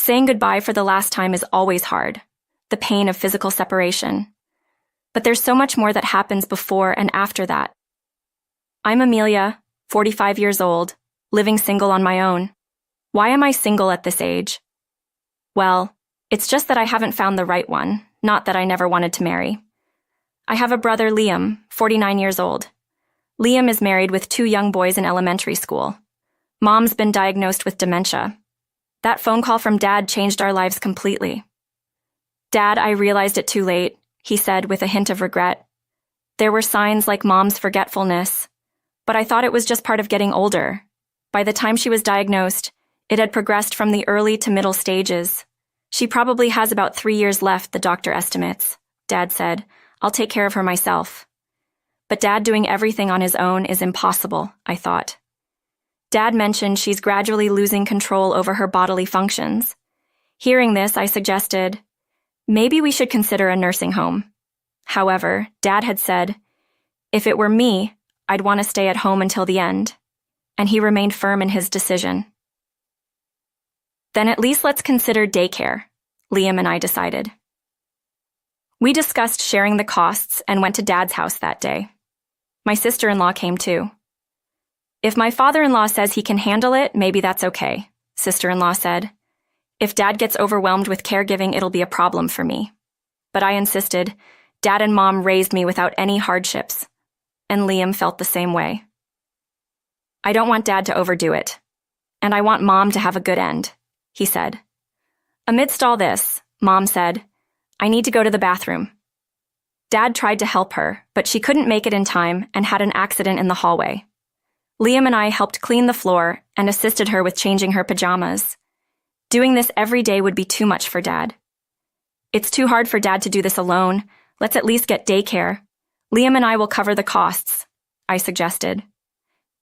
Saying goodbye for the last time is always hard, the pain of physical separation. But there's so much more that happens before and after that. I'm Amelia, 45 years old, living single on my own. Why am I single at this age? Well, it's just that I haven't found the right one, not that I never wanted to marry. I have a brother, Liam, 49 years old. Liam is married with 2 young boys in elementary school. Mom's been diagnosed with dementia. That phone call from Dad changed our lives completely. Dad, I realized it too late, he said with a hint of regret. There were signs like Mom's forgetfulness, but I thought it was just part of getting older. By the time she was diagnosed, it had progressed from the early to middle stages. She probably has about 3 years left, the doctor estimates, Dad said. I'll take care of her myself. But Dad doing everything on his own is impossible, I thought. Dad mentioned she's gradually losing control over her bodily functions. Hearing this, I suggested, maybe we should consider a nursing home. However, Dad had said, if it were me, I'd want to stay at home until the end. And he remained firm in his decision. Then at least let's consider daycare, Liam and I decided. We discussed sharing the costs and went to Dad's house that day. My sister-in-law came too. If my father-in-law says he can handle it, maybe that's okay, sister-in-law said. If Dad gets overwhelmed with caregiving, it'll be a problem for me. But I insisted. Dad and Mom raised me without any hardships, and Liam felt the same way. I don't want Dad to overdo it, and I want Mom to have a good end, he said. Amidst all this, Mom said, I need to go to the bathroom. Dad tried to help her, but she couldn't make it in time and had an accident in the hallway. Liam and I helped clean the floor and assisted her with changing her pajamas. Doing this every day would be too much for Dad. It's too hard for Dad to do this alone. Let's at least get daycare. Liam and I will cover the costs, I suggested.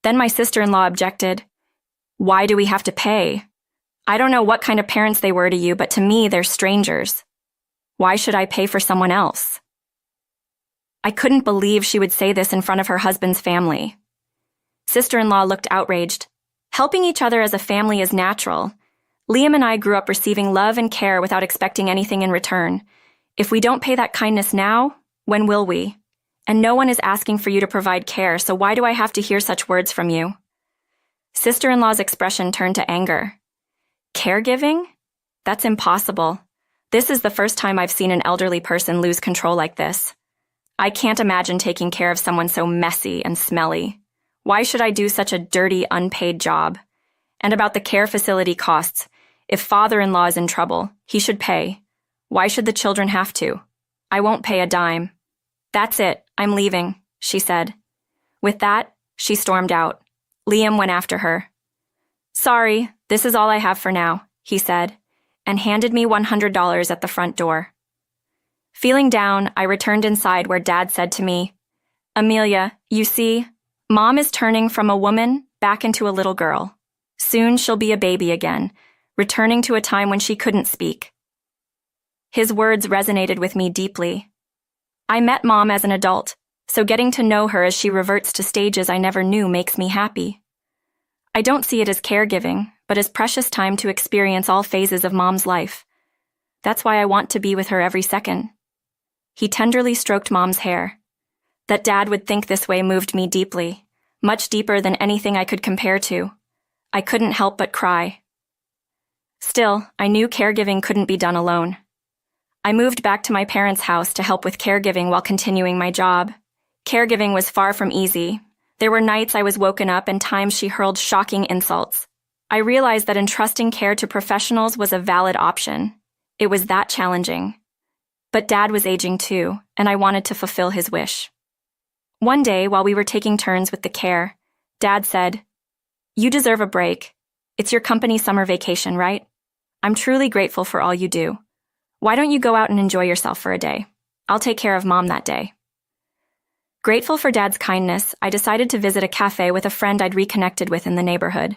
Then my sister-in-law objected. Why do we have to pay? I don't know what kind of parents they were to you, but to me, they're strangers. Why should I pay for someone else? I couldn't believe she would say this in front of her husband's family. Sister-in-law looked outraged. Helping each other as a family is natural. Liam and I grew up receiving love and care without expecting anything in return. If we don't pay that kindness now, when will we? And no one is asking for you to provide care, so why do I have to hear such words from you? Sister-in-law's expression turned to anger. Caregiving? That's impossible. This is the first time I've seen an elderly person lose control like this. I can't imagine taking care of someone so messy and smelly. Why should I do such a dirty, unpaid job? And about the care facility costs, if father-in-law is in trouble, he should pay. Why should the children have to? I won't pay a dime. That's it, I'm leaving, she said. With that, she stormed out. Liam went after her. Sorry, this is all I have for now, he said, and handed me $100 at the front door. Feeling down, I returned inside where Dad said to me, Amelia, you see, Mom is turning from a woman back into a little girl. Soon she'll be a baby again, returning to a time when she couldn't speak. His words resonated with me deeply. I met Mom as an adult, so getting to know her as she reverts to stages I never knew makes me happy. I don't see it as caregiving, but as precious time to experience all phases of Mom's life. That's why I want to be with her every second. He tenderly stroked Mom's hair. That Dad would think this way moved me deeply, much deeper than anything I could compare to. I couldn't help but cry. Still, I knew caregiving couldn't be done alone. I moved back to my parents' house to help with caregiving while continuing my job. Caregiving was far from easy. There were nights I was woken up and times she hurled shocking insults. I realized that entrusting care to professionals was a valid option. It was that challenging. But Dad was aging too, and I wanted to fulfill his wish. One day, while we were taking turns with the care, Dad said, You deserve a break. It's your company summer vacation, right? I'm truly grateful for all you do. Why don't you go out and enjoy yourself for a day? I'll take care of Mom that day. Grateful for Dad's kindness, I decided to visit a cafe with a friend I'd reconnected with in the neighborhood.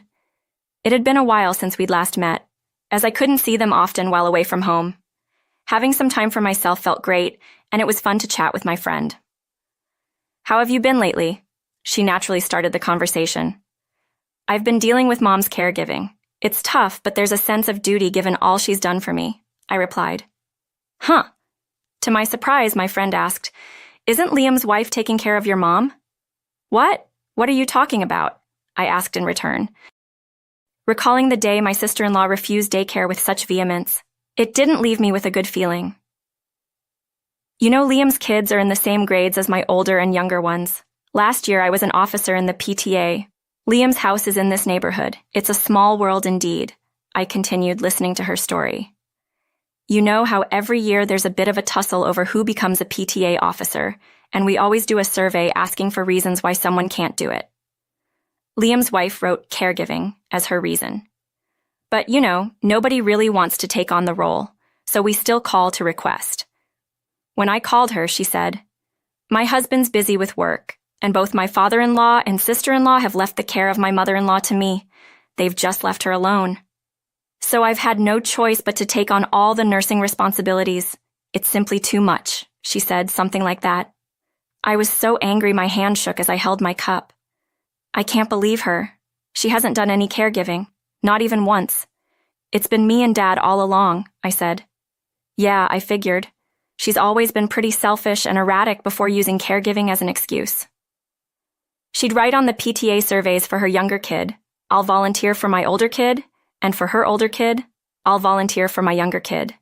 It had been a while since we'd last met, as I couldn't see them often while away from home. Having some time for myself felt great, and it was fun to chat with my friend. How have you been lately? She naturally started the conversation. I've been dealing with Mom's caregiving. It's tough, but there's a sense of duty given all she's done for me, I replied. Huh. To my surprise, my friend asked, Isn't Liam's wife taking care of your mom? What? What are you talking about? I asked in return. Recalling the day my sister-in-law refused daycare with such vehemence, it didn't leave me with a good feeling. You know, Liam's kids are in the same grades as my older and younger ones. Last year, I was an officer in the PTA. Liam's house is in this neighborhood. It's a small world indeed, I continued, listening to her story. You know how every year there's a bit of a tussle over who becomes a PTA officer, and we always do a survey asking for reasons why someone can't do it. Liam's wife wrote caregiving as her reason. But, you know, nobody really wants to take on the role, so we still call to request. When I called her, she said, My husband's busy with work, and both my father-in-law and sister-in-law have left the care of my mother-in-law to me. They've just left her alone. So I've had no choice but to take on all the nursing responsibilities. It's simply too much, she said, something like that. I was so angry my hand shook as I held my cup. I can't believe her. She hasn't done any caregiving, not even once. It's been me and Dad all along, I said. Yeah, I figured. She's always been pretty selfish and erratic before using caregiving as an excuse. She'd write on the PTA surveys for her younger kid, I'll volunteer for my older kid, and for her older kid, I'll volunteer for my younger kid.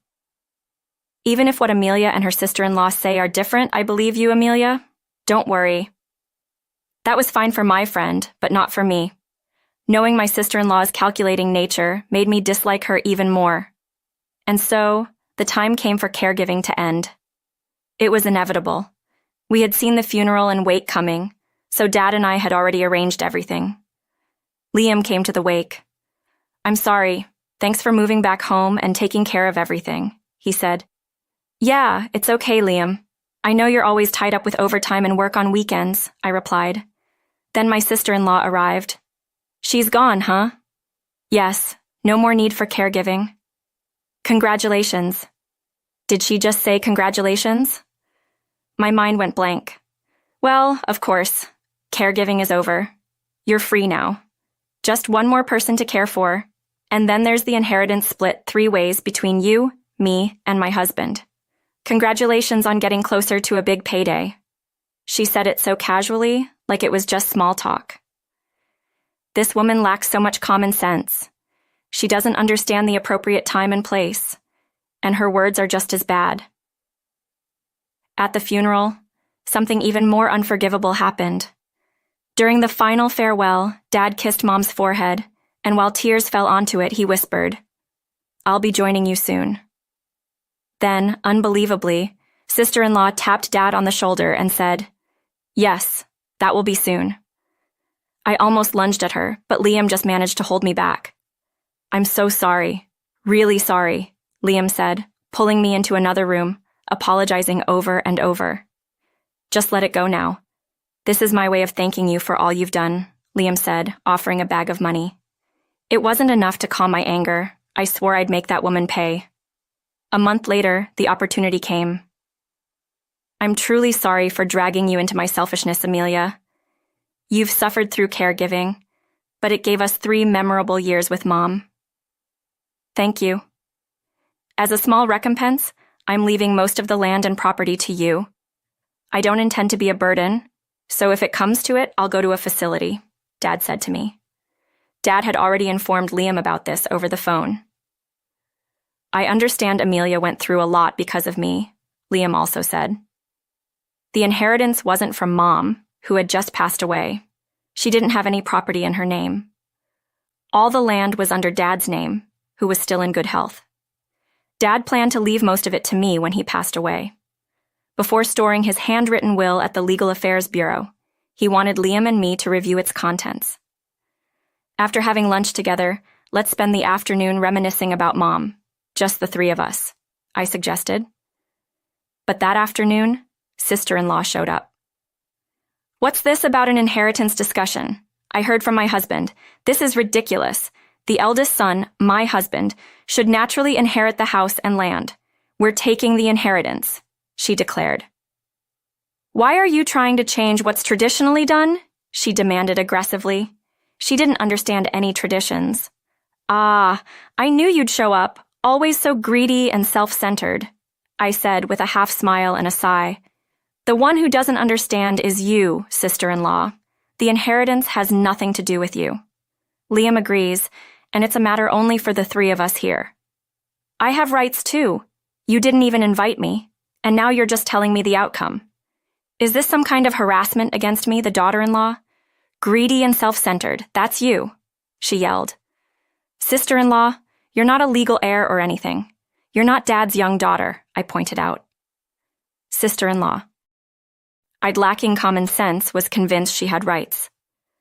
Even if what Amelia and her sister-in-law say are different, I believe you, Amelia. Don't worry. That was fine for my friend, but not for me. Knowing my sister-in-law's calculating nature made me dislike her even more. And so, the time came for caregiving to end. It was inevitable. We had seen the funeral and wake coming, so Dad and I had already arranged everything. Liam came to the wake. I'm sorry. Thanks for moving back home and taking care of everything, he said. Yeah, it's okay, Liam. I know you're always tied up with overtime and work on weekends, I replied. Then my sister-in-law arrived. She's gone, huh? Yes, no more need for caregiving. Congratulations. Did she just say congratulations? My mind went blank. Well, of course, caregiving is over. You're free now. Just one more person to care for, and then there's the inheritance split 3 ways between you, me, and my husband. Congratulations on getting closer to a big payday. She said it so casually, like it was just small talk. This woman lacks so much common sense. She doesn't understand the appropriate time and place, and her words are just as bad. At the funeral, something even more unforgivable happened. During the final farewell, Dad kissed Mom's forehead, and while tears fell onto it, he whispered, I'll be joining you soon. Then, unbelievably, sister-in-law tapped Dad on the shoulder and said, Yes, that will be soon. I almost lunged at her, but Liam just managed to hold me back. I'm so sorry, really sorry, Liam said, pulling me into another room, apologizing over and over. Just let it go now. This is my way of thanking you for all you've done, Liam said, offering a bag of money. It wasn't enough to calm my anger. I swore I'd make that woman pay. A month later, the opportunity came. I'm truly sorry for dragging you into my selfishness, Amelia. You've suffered through caregiving, but it gave us 3 memorable years with Mom. Thank you. As a small recompense, I'm leaving most of the land and property to you. I don't intend to be a burden, so if it comes to it, I'll go to a facility, Dad said to me. Dad had already informed Liam about this over the phone. I understand Amelia went through a lot because of me, Liam also said. The inheritance wasn't from Mom, who had just passed away. She didn't have any property in her name. All the land was under Dad's name, who was still in good health. Dad planned to leave most of it to me when he passed away. Before storing his handwritten will at the Legal Affairs Bureau, he wanted Liam and me to review its contents. After having lunch together, let's spend the afternoon reminiscing about Mom, just the 3 of us, I suggested. But that afternoon, sister-in-law showed up. What's this about an inheritance discussion? I heard from my husband. This is ridiculous. The eldest son, my husband, should naturally inherit the house and land. We're taking the inheritance, she declared. Why are you trying to change what's traditionally done? She demanded aggressively. She didn't understand any traditions. Ah, I knew you'd show up, always so greedy and self-centered, I said with a half smile and a sigh. The one who doesn't understand is you, sister-in-law. The inheritance has nothing to do with you. Liam agrees, and it's a matter only for the three of us here. I have rights too. You didn't even invite me, and now you're just telling me the outcome. Is this some kind of harassment against me, the daughter-in-law? Greedy and self-centered, that's you, she yelled. Sister-in-law, you're not a legal heir or anything. You're not Dad's young daughter, I pointed out. Sister-in-law. I'd lacking common sense was convinced she had rights.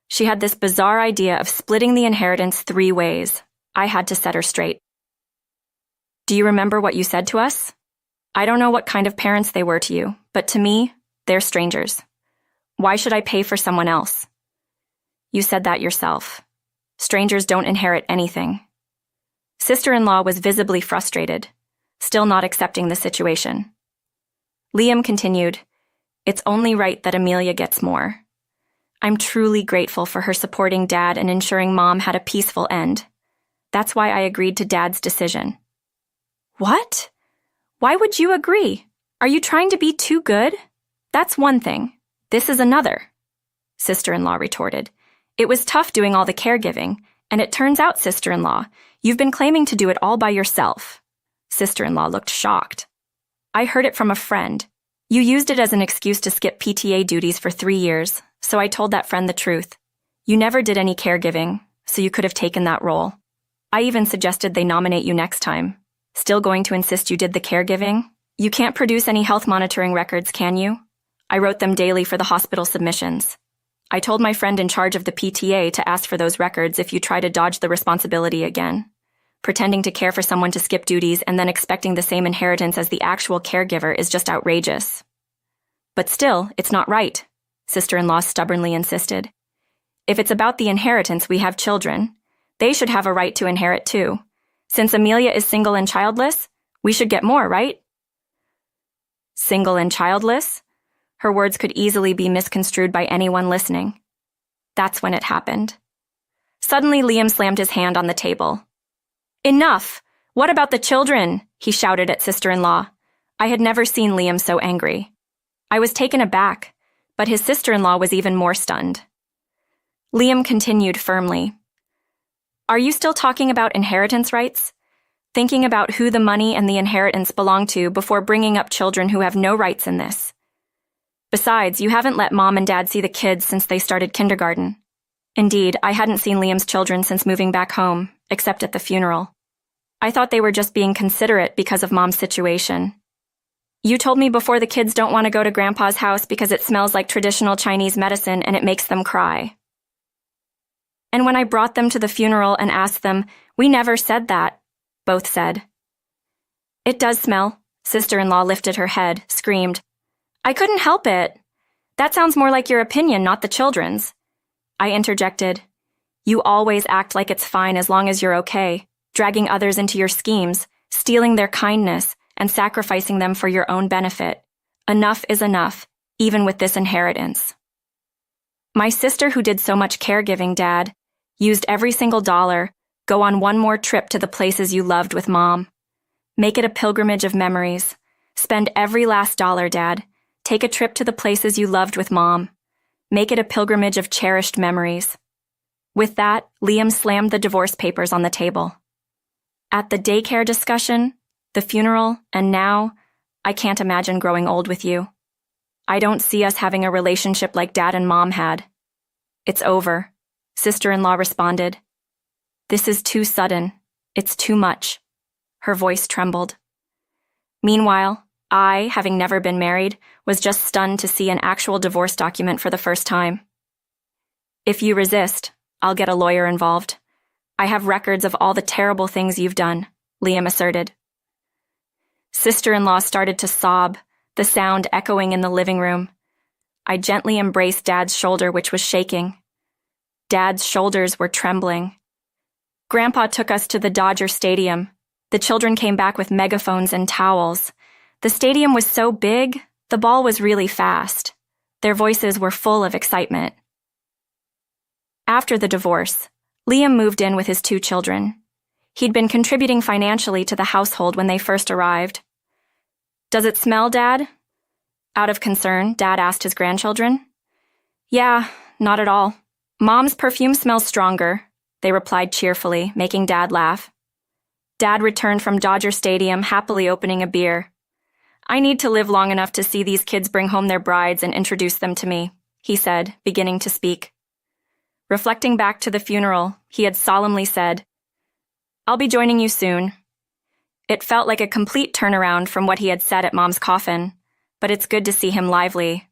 She had this bizarre idea of splitting the inheritance 3 ways. I had to set her straight. Do you remember what you said to us? I don't know what kind of parents they were to you, but to me, they're strangers. Why should I pay for someone else? You said that yourself. Strangers don't inherit anything. Sister-in-law was visibly frustrated, still not accepting the situation. Liam continued, It's only right that Amelia gets more. I'm truly grateful for her supporting Dad and ensuring Mom had a peaceful end. That's why I agreed to Dad's decision. What? Why would you agree? Are you trying to be too good? That's one thing. This is another, sister-in-law retorted. It was tough doing all the caregiving, and it turns out, sister-in-law, you've been claiming to do it all by yourself. Sister-in-law looked shocked. I heard it from a friend. You used it as an excuse to skip PTA duties for 3 years, so I told that friend the truth. You never did any caregiving, so you could have taken that role. I even suggested they nominate you next time. Still going to insist you did the caregiving? You can't produce any health monitoring records, can you? I wrote them daily for the hospital submissions. I told my friend in charge of the PTA to ask for those records if you try to dodge the responsibility again. Pretending to care for someone to skip duties and then expecting the same inheritance as the actual caregiver is just outrageous. But still, it's not right, sister-in-law stubbornly insisted. If it's about the inheritance, we have children. They should have a right to inherit too. Since Amelia is single and childless, we should get more, right? Single and childless? Her words could easily be misconstrued by anyone listening. That's when it happened. Suddenly, Liam slammed his hand on the table. Enough! What about the children? He shouted at sister-in-law. I had never seen Liam so angry. I was taken aback, but his sister-in-law was even more stunned. Liam continued firmly. Are you still talking about inheritance rights? Thinking about who the money and the inheritance belong to before bringing up children who have no rights in this? Besides, you haven't let Mom and Dad see the kids since they started kindergarten. Indeed, I hadn't seen Liam's children since moving back home, except at the funeral. I thought they were just being considerate because of Mom's situation. You told me before the kids don't want to go to Grandpa's house because it smells like traditional Chinese medicine and it makes them cry. And when I brought them to the funeral and asked them, we never said that, both said. It does smell, sister-in-law lifted her head, screamed. I couldn't help it. That sounds more like your opinion, not the children's. I interjected. You always act like it's fine as long as you're okay, dragging others into your schemes, stealing their kindness, and sacrificing them for your own benefit. Enough is enough, even with this inheritance. My sister who did so much caregiving, Dad, used every single dollar, go on one more trip to the places you loved with Mom. Make it a pilgrimage of memories. Spend every last dollar, Dad. Take a trip to the places you loved with Mom. Make it a pilgrimage of cherished memories. With that, Liam slammed the divorce papers on the table. At the daycare discussion, the funeral, and now, I can't imagine growing old with you. I don't see us having a relationship like Dad and Mom had. It's over, sister-in-law responded. This is too sudden. It's too much. Her voice trembled. Meanwhile, I, having never been married, was just stunned to see an actual divorce document for the first time. If you resist, I'll get a lawyer involved. I have records of all the terrible things you've done, Liam asserted. Sister-in-law started to sob, the sound echoing in the living room. I gently embraced Dad's shoulder, which was shaking. Dad's shoulders were trembling. Grandpa took us to the Dodger Stadium. The children came back with megaphones and towels. The stadium was so big, the ball was really fast. Their voices were full of excitement. After the divorce, Liam moved in with his 2 children. He'd been contributing financially to the household when they first arrived. "Does it smell, Dad?" Out of concern, Dad asked his grandchildren. "Yeah, not at all. Mom's perfume smells stronger," they replied cheerfully, making Dad laugh. Dad returned from Dodger Stadium, happily opening a beer. "I need to live long enough to see these kids bring home their brides and introduce them to me," he said, beginning to speak. Reflecting back to the funeral, he had solemnly said, "I'll be joining you soon." It felt like a complete turnaround from what he had said at Mom's coffin, but it's good to see him lively.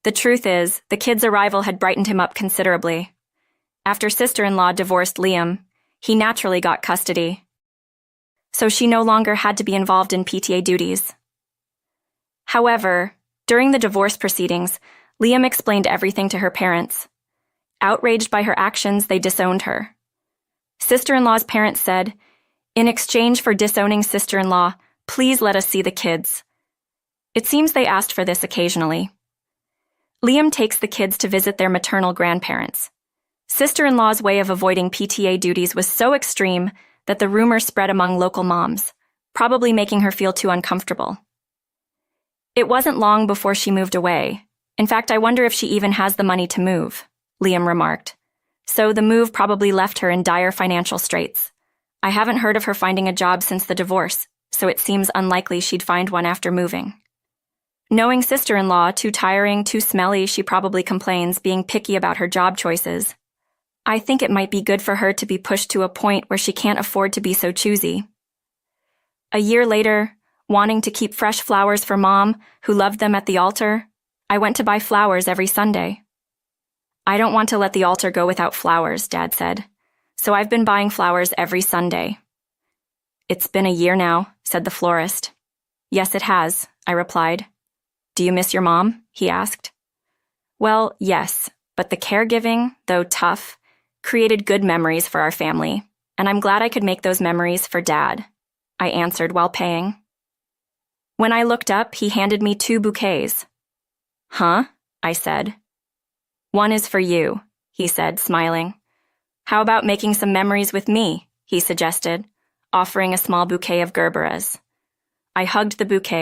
The truth is, the kid's arrival had brightened him up considerably. After sister-in-law divorced Liam, he naturally got custody. So she no longer had to be involved in PTA duties. However, during the divorce proceedings, Liam explained everything to her parents. Outraged by her actions, they disowned her. Sister-in-law's parents said, "In exchange for disowning sister-in-law, please let us see the kids." It seems they asked for this occasionally. Liam takes the kids to visit their maternal grandparents. Sister-in-law's way of avoiding PTA duties was so extreme that the rumor spread among local moms, probably making her feel too uncomfortable. It wasn't long before she moved away. In fact, I wonder if she even has the money to move, Liam remarked. So the move probably left her in dire financial straits. I haven't heard of her finding a job since the divorce, so it seems unlikely she'd find one after moving. Knowing sister-in-law, too tiring, too smelly, she probably complains, being picky about her job choices. I think it might be good for her to be pushed to a point where she can't afford to be so choosy. A year later, wanting to keep fresh flowers for Mom, who loved them at the altar, I went to buy flowers every Sunday. "I don't want to let the altar go without flowers," Dad said, "so I've been buying flowers every Sunday." "It's been a year now," said the florist. "Yes, it has," I replied. "Do you miss your mom?" he asked. "Well, yes, but the caregiving, though tough, created good memories for our family, and I'm glad I could make those memories for Dad," I answered while paying. When I looked up, he handed me 2 bouquets. "Huh?" I said. "One is for you," he said, smiling. "How about making some memories with me?" he suggested, offering a small bouquet of gerberas. I hugged the bouquet